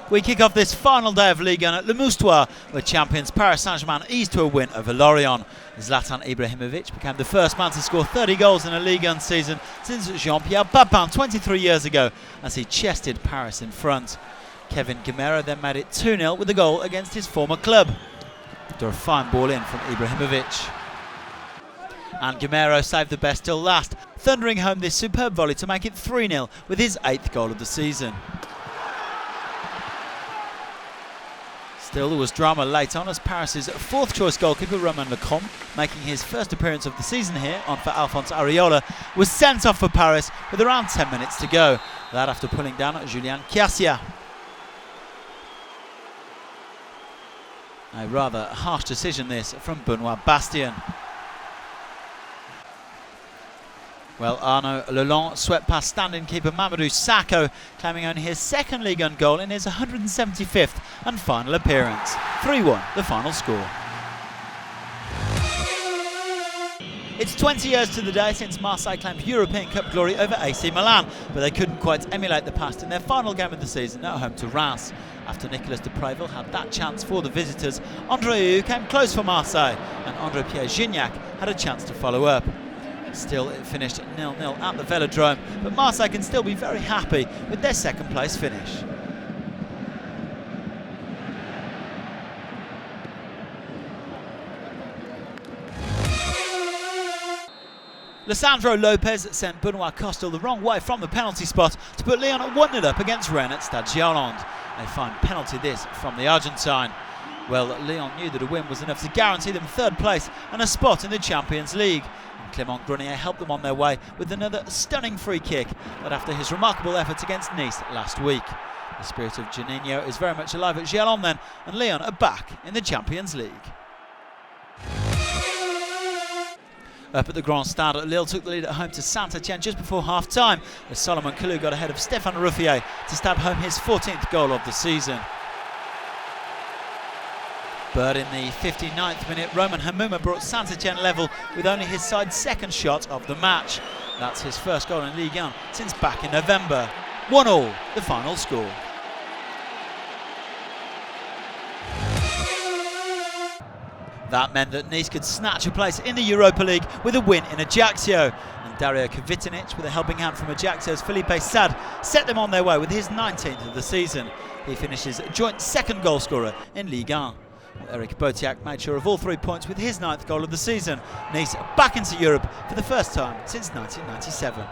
We kick off this final day of Ligue 1 at Le Moustoir, where champions Paris Saint-Germain eased to a win over Lorient. Zlatan Ibrahimovic became the first man to score 30 goals in a Ligue 1 season since Jean-Pierre Papin 23 years ago, as he chested Paris in front. Kevin Gamero then made it 2-0 with a goal against his former club, after a fine ball in from Ibrahimovic. And Gamero saved the best till last, thundering home this superb volley to make it 3-0 with his 8th goal of the season. Still, there was drama late on as Paris' fourth choice goalkeeper Romain Lecomte, making his first appearance of the season here on for Alphonse Areola, was sent off for Paris with around 10 minutes to go. That after pulling down Julien Quercia. A rather harsh decision this from Benoit Bastien. Well, Arnaud Lalonde swept past stand-in keeper Mamadou Sakho, claiming only his second Ligue 1 goal in his 175th and final appearance. 3-1, the final score. It's 20 years to the day since Marseille claimed European Cup glory over AC Milan, but they couldn't quite emulate the past in their final game of the season at home to Reims. After Nicolas de Préville had that chance for the visitors, André Ayew came close for Marseille, and André-Pierre Gignac had a chance to follow up. Still, it finished 0-0 at the Velodrome, but Marseille can still be very happy with their second place finish. Lisandro Lopez sent Benoit Costel the wrong way from the penalty spot to put Lyon at 1-0 up against Rennes at Stade Girondins. A fine penalty this from the Argentine. Well, Lyon knew that a win was enough to guarantee them third place and a spot in the Champions League. And Clément Grenier helped them on their way with another stunning free kick, that after his remarkable efforts against Nice last week. The spirit of Juninho is very much alive at Girondins then, and Lyon are back in the Champions League. Up at the Grand Stade, Lille took the lead at home to Saint-Etienne just before half-time, as Solomon Kalou got ahead of Stéphane Ruffier to stab home his 14th goal of the season. But in the 59th minute, Roman Hamouma brought Saint-Etienne level with only his side's second shot of the match. That's his first goal in Ligue 1 since back in November. 1-1, the final score. That meant that Nice could snatch a place in the Europa League with a win in Ajaccio. And Dario CVITANICH, with a helping hand from Ajaccio's Felipe Sade, set them on their way with his 19th of the season. He finishes joint second goal scorer in Ligue 1. Eric BAUTHEAC made sure of all 3 points with his 9th goal of the season. Nice back into Europe for the first time since 1997.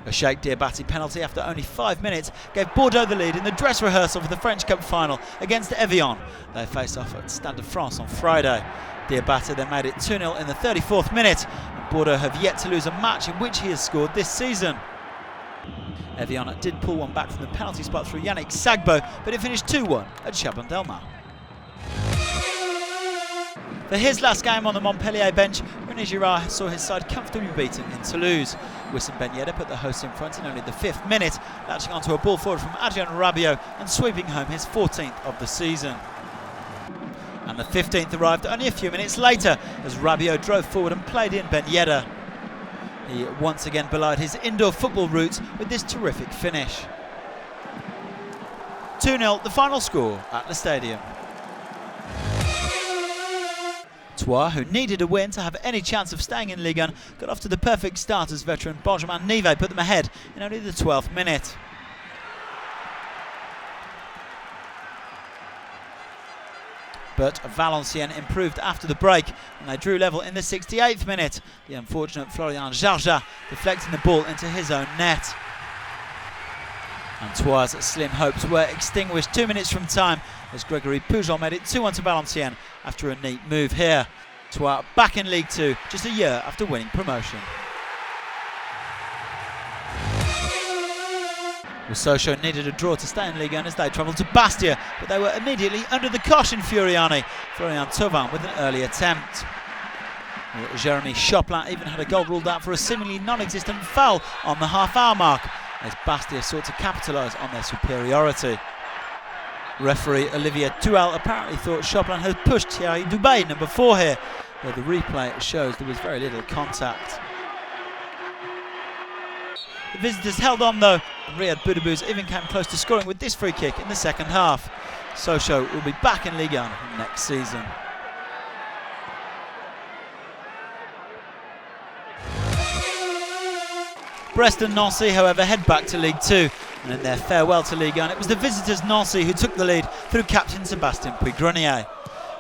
A Cheick DIABATE penalty after only 5 minutes gave Bordeaux the lead in the dress rehearsal for the French Cup final against Evian. They faced off at Stade de France on Friday. DIABATE then made it 2-0 in the 34th minute, and Bordeaux have yet to lose a match in which he has scored this season. Evian did pull one back from the penalty spot through Yannick Sagbo, but it finished 2-1 at Chabandelma. For his last game on the Montpellier bench, René Girard saw his side comfortably beaten in Toulouse. Wissam Ben Yedder put the hosts in front in only the 5th minute, latching onto a ball forward from Adrien Rabiot and sweeping home his 14th of the season. And the 15th arrived only a few minutes later as Rabiot drove forward and played in Ben Yedder. He once again belied his indoor football roots with this terrific finish. 2-0, the final score at the stadium. Troyes, who needed a win to have any chance of staying in Ligue 1, got off to the perfect start as veteran Benjamin Nivet put them ahead in only the 12th minute. But Valenciennes improved after the break and they drew level in the 68th minute. The unfortunate Florian Jarja deflecting the ball into his own net. And Troyes' slim hopes were extinguished 2 minutes from time as Gregory Pujol made it 2-1 to Valenciennes after a neat move here. Troyes back in Ligue 2 just a year after winning promotion. Well, Sochaux needed a draw to stay in Ligue 1 as they travelled to Bastia, but they were immediately under the cosh in Furiani. Florian Thauvin with an early attempt. Well, Jérémy Choplin even had a goal ruled out for a seemingly non-existent foul on the half-hour mark, as Bastia sought to capitalise on their superiority. Referee Olivier Toual apparently thought Choplin had pushed Thierry Dubé, number 4 here, though the replay shows there was very little contact. The visitors held on though, and Riyad Boudebouz even came close to scoring with this free kick in the second half. Sochaux will be back in Ligue 1 next season. Brest and Nancy, however, head back to Ligue 2, and in their farewell to Ligue 1, it was the visitors Nancy who took the lead through captain Sébastien Puy-Grenier.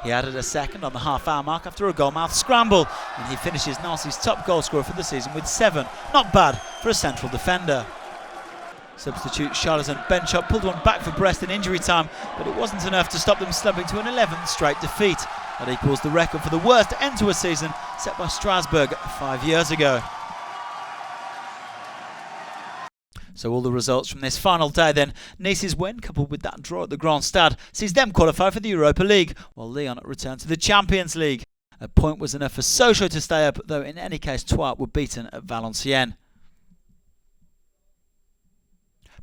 He added a second on the half-hour mark after a goal-mouth scramble, and he finishes Nancy's top goal scorer for the season with 7. Not bad for a central defender. Substitute Charleston Benchop pulled one back for Brest in injury time, but it wasn't enough to stop them slumping to an 11th straight defeat. That equals the record for the worst end to a season set by Strasbourg 5 years ago. So all the results from this final day then. Nice's win, coupled with that draw at the Grand Stade, sees them qualify for the Europa League, while Lyon return to the Champions League. A point was enough for Sochaux to stay up, though in any case Troyes were beaten at Valenciennes.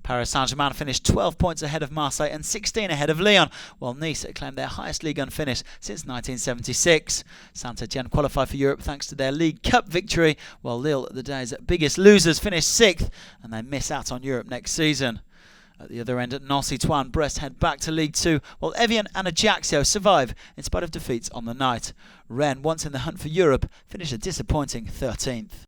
Paris Saint-Germain finished 12 points ahead of Marseille and 16 ahead of Lyon, while Nice claimed their highest Ligue 1 finish since 1976. Saint-Etienne qualified for Europe thanks to their League Cup victory, while Lille, the day's biggest losers, finished 6th, and they miss out on Europe next season. At the other end, at Nancy-Lorraine and Brest head back to Ligue 2, while Evian and Ajaccio survive in spite of defeats on the night. Rennes, once in the hunt for Europe, finished a disappointing 13th.